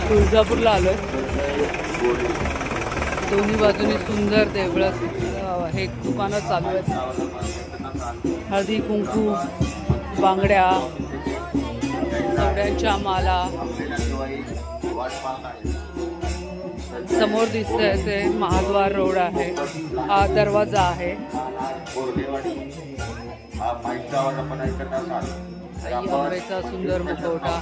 तुळजापूरला आलोय. दोन्ही बाजूनी सुंदर देवळं हे दुकानं चालू आहेत. हळदी कुंकू, बांगड्या, चवड्यांच्या माला. समोर दिसतंय ते महाद्वार रोड आहे. हा दरवाजा आहे. आंब्याचा सुंदर मुखवटा.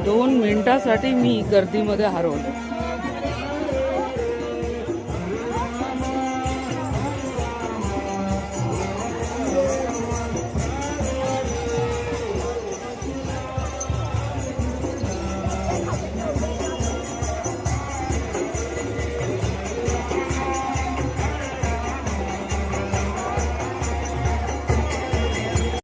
दोन मिनिटासाठी मी गर्दीमध्ये हरवले.